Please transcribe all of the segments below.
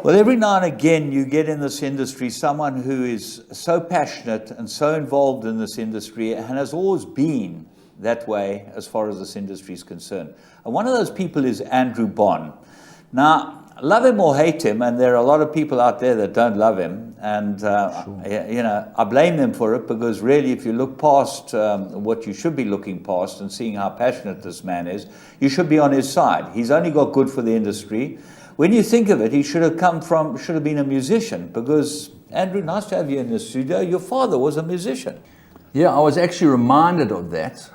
Well, every now and again you get in this industry someone who is so passionate and so involved in this industry and has always been that way as far as this industry is concerned. And one of those people is Andrew Bonn. Now, love him or hate him, and there are a lot of people out there that don't love him, and I blame them for it, because really if you look past what you should be looking past and seeing how passionate this man is, you should be on his side. He's only got good for the industry. When you think of it, he should have been a musician, because, Andrew, nice to have you in the studio. Your father was a musician. Yeah, I was actually reminded of that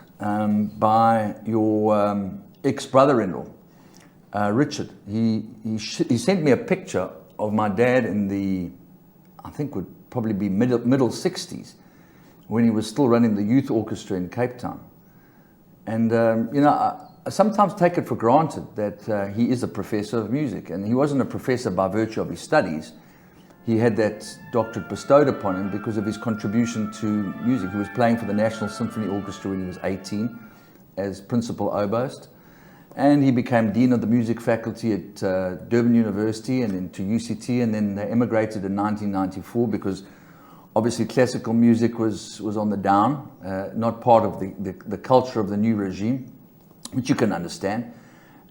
by your ex-brother-in-law, Richard. He sent me a picture of my dad in the, I think would probably be middle 60s, when he was still running the youth orchestra in Cape Town. And, I sometimes take it for granted that he is a professor of music, and he wasn't a professor by virtue of his studies. He had that doctorate bestowed upon him because of his contribution to music. He was playing for the National Symphony Orchestra when he was 18 as principal oboist, and he became dean of the music faculty at Durban University and then to UCT, and then they emigrated in 1994 because obviously classical music was on the down, not part of the culture of the new regime, which you can understand.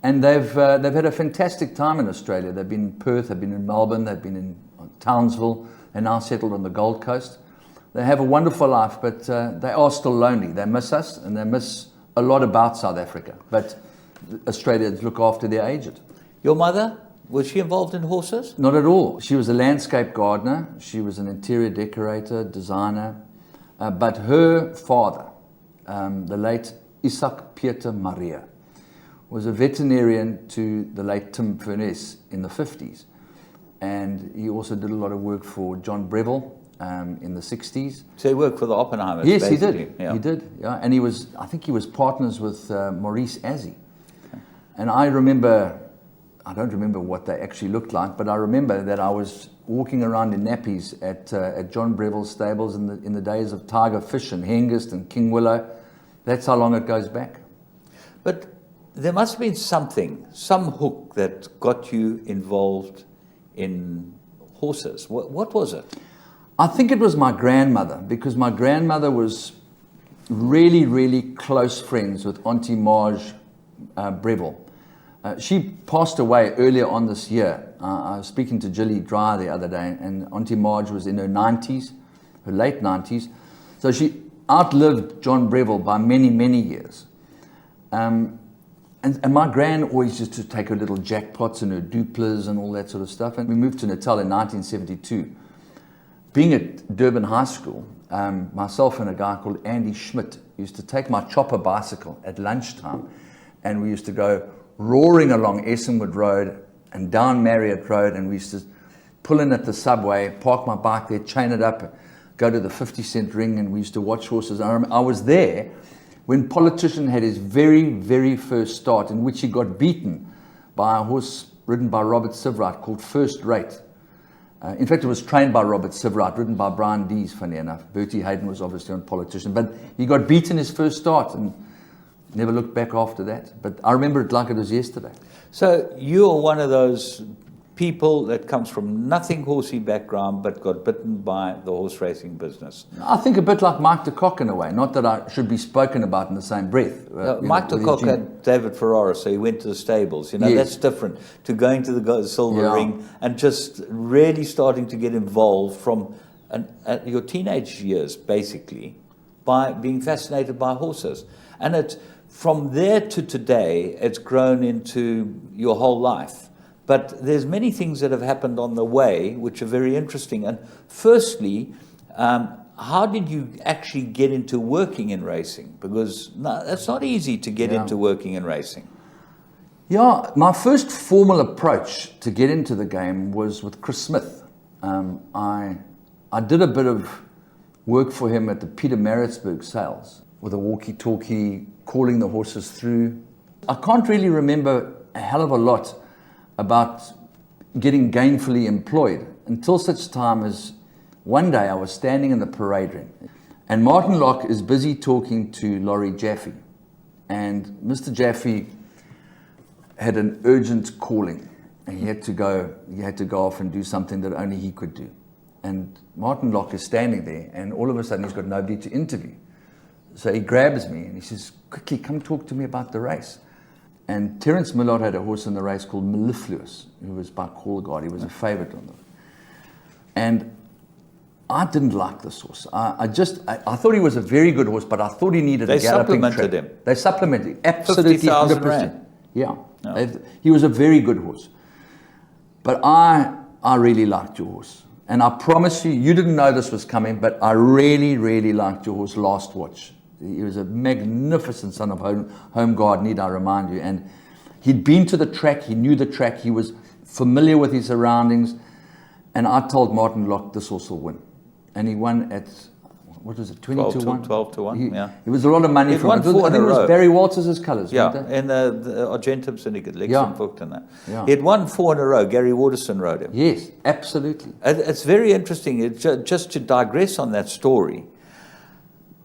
And they've had a fantastic time in Australia. They've been in Perth, they've been in Melbourne, they've been in Townsville, they're now settled on the Gold Coast. They have a wonderful life, but they are still lonely. They miss us, and they miss a lot about South Africa. But Australians look after their aged. Your mother, was she involved in horses? Not at all. She was a landscape gardener. She was an interior decorator, designer. But her father, the late Isaac Pieter Maria, was a veterinarian to the late Tim Furness in the 50s. And he also did a lot of work for John Breville in the 60s. So he worked for the Oppenheimers, yes, basically. He did. Yeah. He did, yeah. And I think he was partners with Maurice Azzi. Okay. And I don't remember what they actually looked like, but I remember that I was walking around in nappies at John Breville's stables in the days of Tiger Fish and Hengist and King Willow. That's how long it goes back. But there must have been some hook that got you involved in horses. What was it? I think it was my grandmother, because my grandmother was really, really close friends with Auntie Marge Breville. She passed away earlier on this year. I was speaking to Gilly Dry the other day, and Auntie Marge was in her 90s, her late 90s. So she outlived John Breville by many, many years. And my gran always used to take her little jackpots and her Duplas and all that sort of stuff. And we moved to Natal in 1972. Being at Durban High School, myself and a guy called Andy Schmidt used to take my chopper bicycle at lunchtime, and we used to go roaring along Essenwood Road and down Marriott Road, and we used to pull in at the subway, park my bike there, chain it up, go to the 50-cent ring, and we used to watch horses. I was there when Politician had his very, very first start, in which he got beaten by a horse ridden by Robert Sivright called First Rate. In fact, it was trained by Robert Sivright, ridden by Brian Dees, funny enough. Bertie Hayden was obviously on Politician, but he got beaten his first start and never looked back after that. But I remember it like it was yesterday. So you are one of those people that comes from nothing horsey background but got bitten by the horse racing business. I think a bit like Mike de Kock in a way. Not that I should be spoken about in the same breath. Mike de Kock had David Ferrara, so he went to the stables. Yes. That's different to going to the Silver Ring and just really starting to get involved from your teenage years, basically, by being fascinated by horses. And it's from there to today, it's grown into your whole life. But there's many things that have happened on the way which are very interesting. And firstly, how did you actually get into working in racing? Because it's not easy to get into working in racing. Yeah, my first formal approach to get into the game was with Chris Smith. I did a bit of work for him at the Pietermaritzburg sales with a walkie-talkie, calling the horses through. I can't really remember a hell of a lot about getting gainfully employed until such time as one day I was standing in the parade ring and Martin Locke is busy talking to Laurie Jaffe, and Mr. Jaffe had an urgent calling, And he had to go off and do something that only he could do. And Martin Locke is standing there, and all of a sudden he's got nobody to interview. So he grabs me and he says, quickly, come talk to me about the race. And Terence Millard had a horse in the race called Mellifluous, who was by Coolgard. He was a favourite on them. And I didn't like this horse. I thought he was a very good horse, but I thought he needed a galloping track. They supplemented him. They supplemented him, absolutely 50,000 100%. rand. Yeah. No. He was a very good horse. But I really liked your horse. And I promise you, you didn't know this was coming, but I really, really liked your horse Last Watch. He was a magnificent son of home guard, need I remind you. And he'd been to the track, he knew the track, he was familiar with his surroundings. And I told Martin Locke, this horse will win. And he won at, what was it, 20 to 1? 12 to 1, yeah. It was a lot of money He'd for won him. 4 I in think a it was row. Barry Walters' colours, Yeah, weren't they? in the Argentum Syndicate, Lexington and that. Yeah. He had won 4 in a row. Gary Waterson rode him. Yes, absolutely. It's very interesting, just to digress on that story.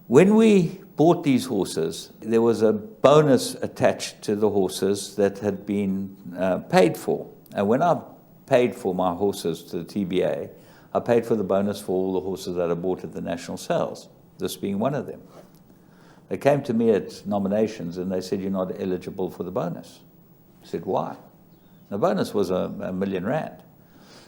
When we bought these horses, there was a bonus attached to the horses that had been paid for. And when I paid for my horses to the TBA, I paid for the bonus for all the horses that I bought at the national sales, this being one of them. They came to me at nominations and they said, you're not eligible for the bonus. I said, why? The bonus was a million rand.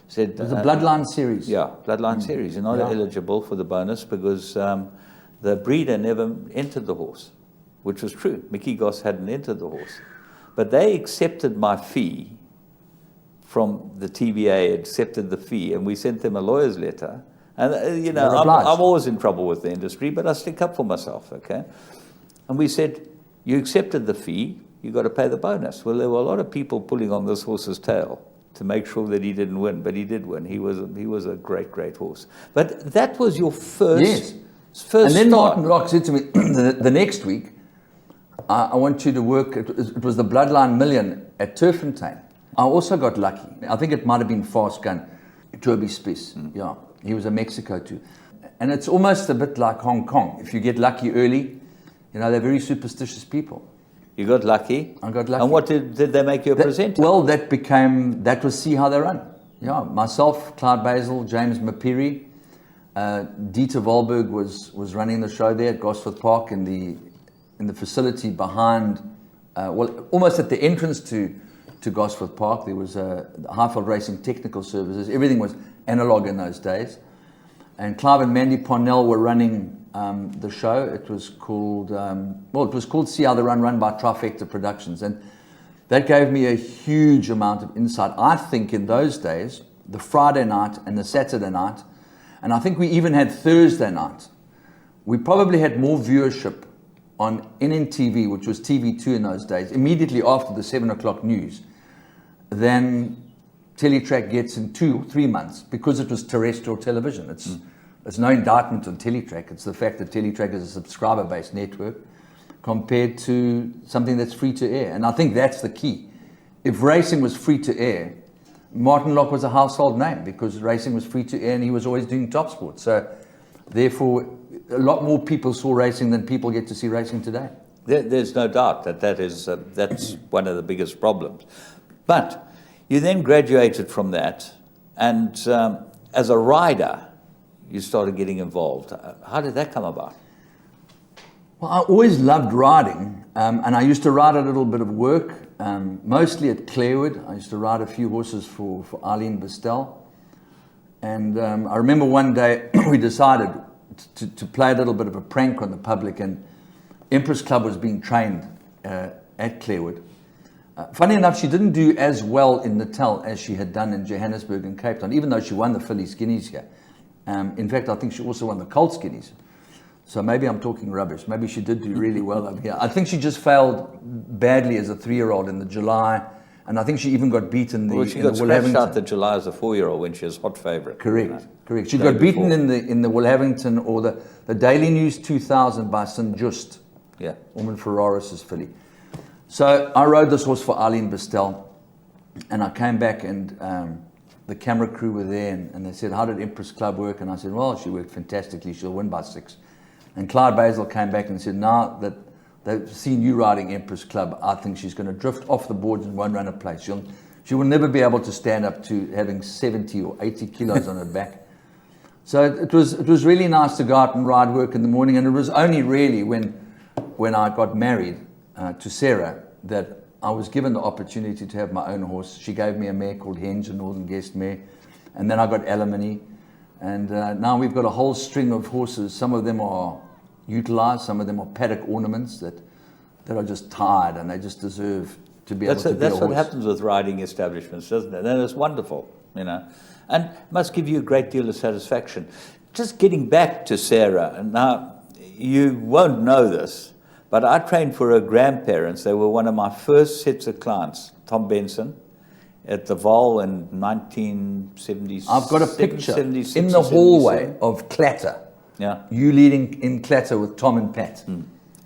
Said, It was a Bloodline series. yeah, Bloodline Series. You're not eligible for the bonus because the breeder never entered the horse, which was true. Mickey Goss hadn't entered the horse. But they accepted my fee from the TBA, accepted the fee, and we sent them a lawyer's letter. And, I'm always in trouble with the industry, but I stick up for myself, okay? And we said, you accepted the fee, you got to pay the bonus. Well, there were a lot of people pulling on this horse's tail to make sure that he didn't win, but he did win. He was a great, great horse. But that was your first And then start. Martin Locke said to me, the next week, I want you to work, it was the Bloodline Million at Turffontein. I also got lucky. I think it might have been Fast Gun, Joby Spies. Yeah, he was a Mexico too. And it's almost a bit like Hong Kong. If you get lucky early, they're very superstitious people. You got lucky? I got lucky. And what did they make you a presenter? Well, that was See How They Run. Yeah, myself, Clyde Basil, James Mapiri, Dieter Wahlberg was running the show there at Gosforth Park in the facility behind, almost at the entrance to Gosforth Park. There was a Highfield Racing Technical Services. Everything was analog in those days. And Clive and Mandy Parnell were running the show. It was called See How They Run by Trifecta Productions. And that gave me a huge amount of insight. I think in those days, the Friday night and the Saturday night, and I think we even had Thursday night, we probably had more viewership on NNTV, which was TV2 in those days, immediately after the 7 o'clock news, than Teletrack gets in 2 or 3 months, because it was terrestrial television. It's no indictment on Teletrack. It's the fact that Teletrack is a subscriber-based network compared to something that's free to air. And I think that's the key. If racing was free to air, Martin Locke was a household name because racing was free to air and he was always doing top sport. So therefore, a lot more people saw racing than people get to see racing today. There's no doubt that's one of the biggest problems. But you then graduated from that, and as a rider, you started getting involved. How did that come about? Well, I always loved riding, and I used to ride a little bit of work, mostly at Clarewood. I used to ride a few horses for Eileen Bestel. And I remember one day we decided to play a little bit of a prank on the public, and Empress Club was being trained at Clarewood. Funny enough, she didn't do as well in Natal as she had done in Johannesburg and Cape Town, even though she won the filly Skinnies here. In fact, I think she also won the Colt Skinnies. So maybe I'm talking rubbish. Maybe she did do really well over here. I think she just failed badly as a 3-year-old in the July, and I think she even got beaten She got scratched out the July as a 4-year-old when she was hot favourite. Correct. She got beaten in the Willhavington or the Daily News 2000 by St. Just. Yeah. Ormond Ferraris's filly. So I rode this horse for Eileen Bestel, and I came back and the camera crew were there, and they said, how did Empress Club work? And I said, well, she worked fantastically. She'll win by 6. And Clyde Basil came back and said, now that they've seen you riding Empress Club, I think she's going to drift off the boards and won't run a place. She will never be able to stand up to having 70 or 80 kilos on her back. So it was really nice to go out and ride work in the morning. And it was only really when I got married to Sarah that I was given the opportunity to have my own horse. She gave me a mare called Henge, a Northern Guest mare. And then I got Alimony. And now we've got a whole string of horses. Some of them are utilized. Some of them are paddock ornaments that are just tired and they just deserve to be able to be a That's horse. what happens with riding establishments, doesn't it? And it's wonderful, you know, and must give you a great deal of satisfaction. Just getting back to Sarah, and now you won't know this, but I trained for her grandparents. They were one of my first sets of clients, Tom Benson, at the Vol in 1976. I've got a picture 76 in the or hallway 77. of Clatter. Yeah, You leading in Clatter with Tom and Pat.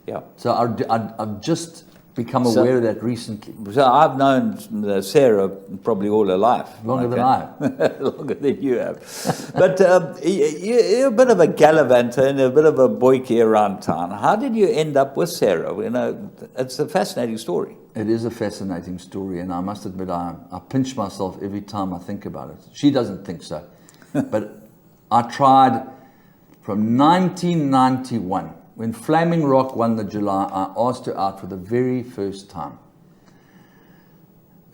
yeah. So I've just become So- aware of that recently. So I've known Sarah probably all her life. Longer than I have. Longer than you have. But you're a bit of a gallivanter and a bit of a boykie around town. How did you end up with Sarah? You know, it's a fascinating story. It is a fascinating story, and I must admit I pinch myself every time I think about it. She doesn't think so. But I tried from 1991. When Flaming Rock won the July, I asked her out for the very first time.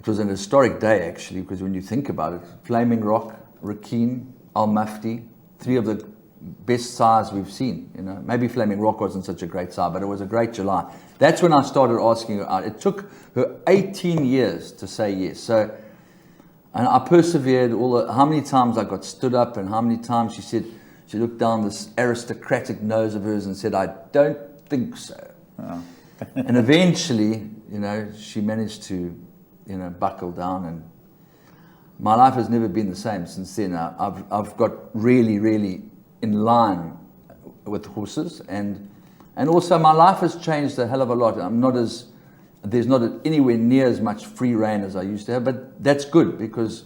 It was an historic day, actually, because when you think about it, Flaming Rock, Rakeen, Al Mufti, three of the best sires we've seen. You know, maybe Flaming Rock wasn't such a great sire, but it was a great July. That's when I started asking her out. It took her 18 years to say yes. So, and I persevered. How many times I got stood up, and how many times she said. She looked down this aristocratic nose of hers and said, "I don't think so." Oh. And eventually, you know, she managed to, you know, buckle down. And my life has never been the same since then. I've got really, really in line with horses, and also my life has changed a hell of a lot. There's not anywhere near as much free rein as I used to have, but that's good because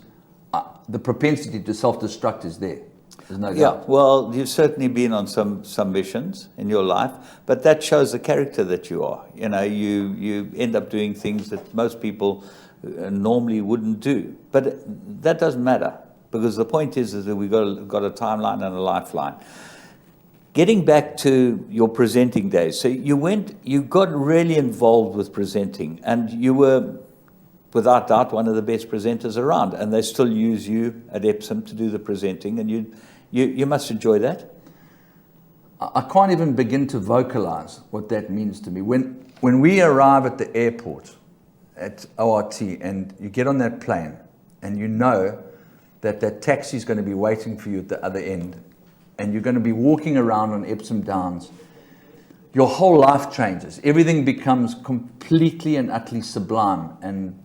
the propensity to self-destruct is there. There's no doubt. Yeah, well, you've certainly been on some missions in your life, but that shows the character that you are. You know, you end up doing things that most people normally wouldn't do. But that doesn't matter, because the point is that we've got a timeline and a lifeline. Getting back to your presenting days, so you got really involved with presenting, and you were, without doubt, one of the best presenters around, and they still use you at Epsom to do the presenting, and you must enjoy that. I can't even begin to vocalize what that means to me. When we arrive at the airport at ORT and you get on that plane and you know that taxi is going to be waiting for you at the other end and you're going to be walking around on Epsom Downs, your whole life changes. Everything becomes completely and utterly sublime. And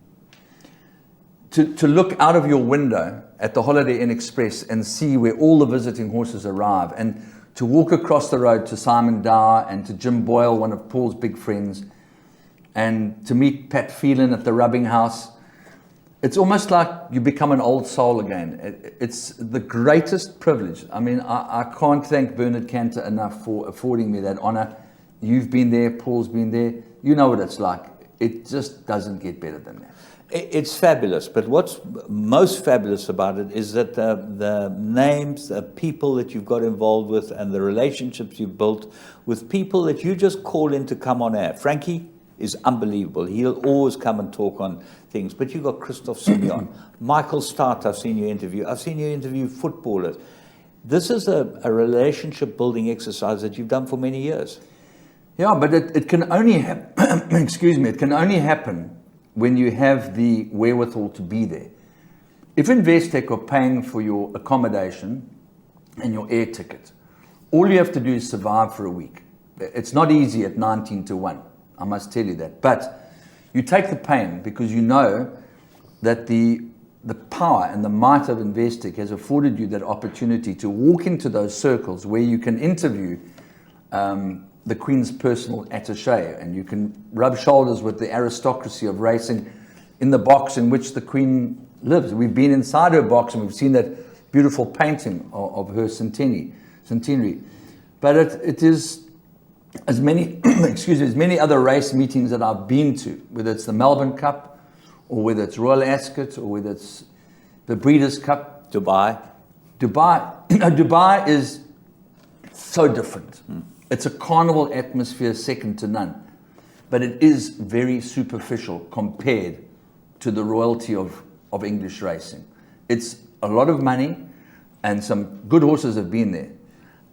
to look out of your window at the Holiday Inn Express and see where all the visiting horses arrive, and to walk across the road to Simon Dower and to Jim Boyle, one of Paul's big friends, and to meet Pat Phelan at the rubbing house, it's almost like you become an old soul again. It's the greatest privilege. I mean, I can't thank Bernard Cantor enough for affording me that honor. You've been there, Paul's been there. You know what it's like. It just doesn't get better than that. It's fabulous, but what's most fabulous about it is that the names, the people that you've got involved with, and the relationships you've built with people that you just call in to come on air. Frankie is unbelievable. He'll always come and talk on things. But you've got Christoph Simeon, Michael Stark, I've seen you interview. I've seen you interview footballers. This is a relationship building exercise that you've done for many years. Yeah, but it can only happen, excuse me, it can only happen when you have the wherewithal to be there. If Investec are paying for your accommodation and your air ticket, all you have to do is survive for a week. It's not easy at 19 to 1, I must tell you that. But you take the pain because you know that the power and the might of Investec has afforded you that opportunity to walk into those circles where you can interview the Queen's personal attaché, and you can rub shoulders with the aristocracy of racing in the box in which the Queen lives. We've been inside her box and we've seen that beautiful painting of her centenary. But it is as many, excuse me, as many other race meetings that I've been to, whether it's the Melbourne Cup or whether it's Royal Ascot, or whether it's the Breeders' Cup. Dubai. Dubai is so different. It's a carnival atmosphere second to none. But it is very superficial compared to the royalty of English racing. It's a lot of money, and some good horses have been there.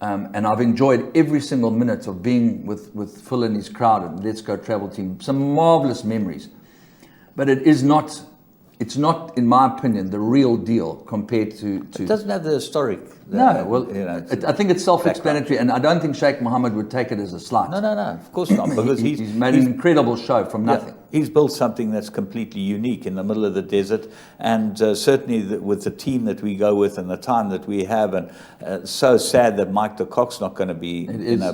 And I've enjoyed every single minute of being with Phil and his crowd and Let's Go Travel Team. Some marvelous memories. But it's not, in my opinion, the real deal compared to... It doesn't have the historic... No, well, I think it's self-explanatory, and I don't think Sheikh Mohammed would take it as a slight. No, of course not, because he's made an incredible show from nothing. He's built something that's completely unique in the middle of the desert, and certainly with the team that we go with and the time that we have, and so sad that Mike de Kock's not going to be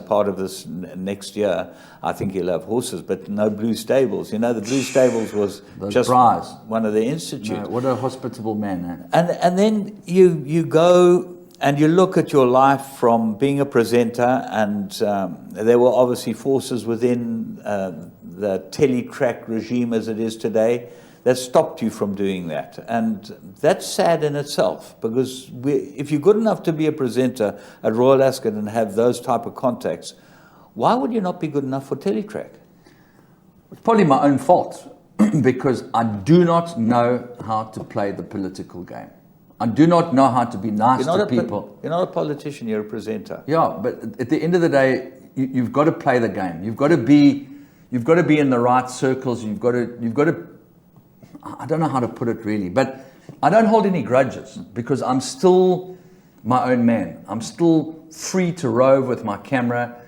part of this next year. I think he'll have horses, but no Blue Stables. You know, the Blue Stables was just one of the institutes. No, what a hospitable man. Eh? And then you go... And you look at your life from being a presenter, and there were obviously forces within the teletrack regime as it is today that stopped you from doing that. And that's sad in itself, because if you're good enough to be a presenter at Royal Ascot and have those type of contacts, why would you not be good enough for teletrack? It's probably my own fault, because I do not know how to play the political game. I do not know how to be nice to people. You're not a politician, you're a presenter. Yeah, but at the end of the day, you've got to play the game. You've got to be in the right circles. You've got to. I don't know how to put it really, but I don't hold any grudges, because I'm still my own man. I'm still free to rove with my camera,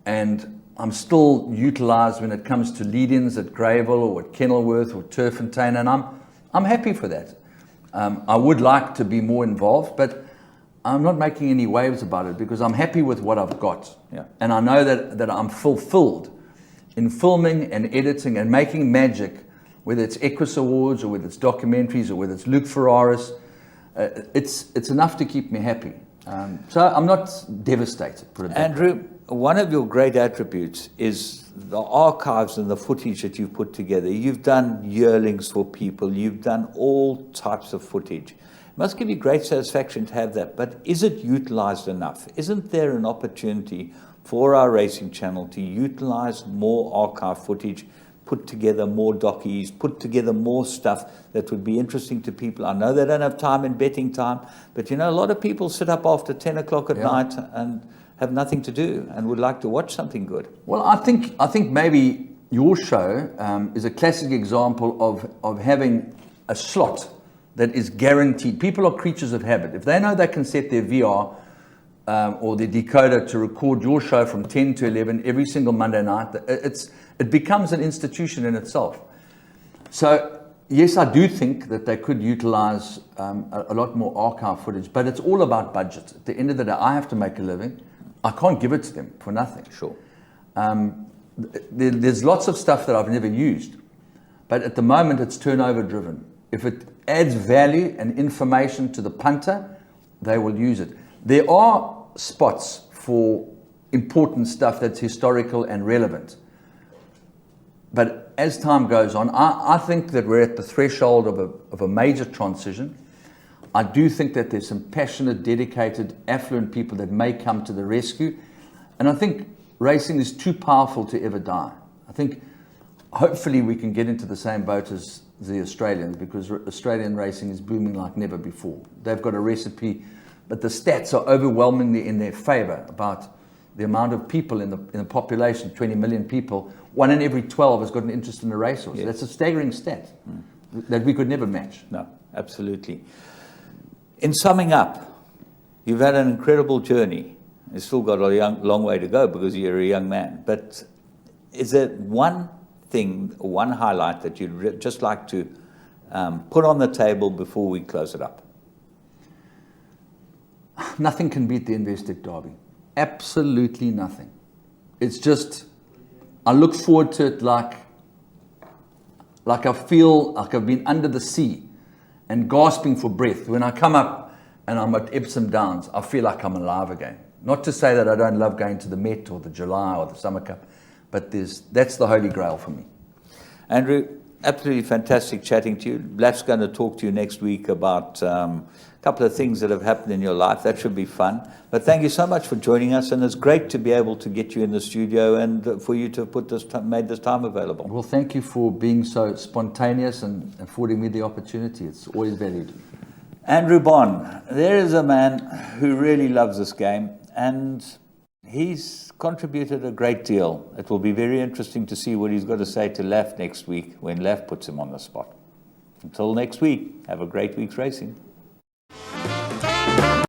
and I'm still utilized when it comes to lead-ins at Greyville or at Kenilworth or Turffontein, and I'm happy for that. I would like to be more involved, but I'm not making any waves about it, because I'm happy with what I've got. Yeah. And I know that I'm fulfilled in filming and editing and making magic, whether it's Equus Awards or whether it's documentaries or whether it's Luke Ferraris. It's enough to keep me happy. So I'm not devastated, put it that way. Andrew, one of your great attributes is the archives and the footage that you've put together. You've done yearlings for people. You've done all types of footage. It must give you great satisfaction to have that. But is it utilized enough? Isn't there an opportunity for our racing channel to utilize more archive footage, put together more dockies, put together more stuff that would be interesting to people? I know they don't have time in betting time, but you know, a lot of people sit up after 10 o'clock at night and have nothing to do and would like to watch something good. Well, I think maybe your show is a classic example of having a slot that is guaranteed. People are creatures of habit. If they know they can set their VR or their decoder to record your show from 10 to 11 every single Monday night, it becomes an institution in itself. So, yes, I do think that they could utilize a lot more archive footage, but it's all about budget. At the end of the day, I have to make a living. I can't give it to them for nothing. Sure. There's lots of stuff that I've never used, but at the moment it's turnover driven. If it adds value and information to the punter, they will use it. There are spots for important stuff that's historical and relevant. But as time goes on, I think that we're at the threshold of a major transition. I do think that there's some passionate, dedicated, affluent people that may come to the rescue. And I think racing is too powerful to ever die. I think hopefully we can get into the same boat as the Australians, because Australian racing is booming like never before. They've got a recipe, but the stats are overwhelmingly in their favor about the amount of people in the population, 20 million people. 1 in every 12 has got an interest in a racehorse. Yes. That's a staggering stat that we could never match. No, absolutely. In summing up, you've had an incredible journey. You've still got a long way to go because you're a young man. But is there one thing, one highlight that you'd just like to put on the table before we close it up? Nothing can beat the Investec Derby. Absolutely nothing. It's just, I look forward to it like I feel like I've been under the sea and gasping for breath. When I come up and I'm at Epsom Downs, I feel like I'm alive again. Not to say that I don't love going to the Met or the July or the Summer Cup, but that's the holy grail for me. Andrew, absolutely fantastic chatting to you. Laf's going to talk to you next week about a couple of things that have happened in your life. That should be fun. But thank you so much for joining us, and it's great to be able to get you in the studio and for you to have made this time available. Well, thank you for being so spontaneous and affording me the opportunity. It's always valued. Andrew Bond, there is a man who really loves this game, and he's contributed a great deal. It will be very interesting to see what he's got to say to Laf next week when Laf puts him on the spot. Until next week, have a great week's racing.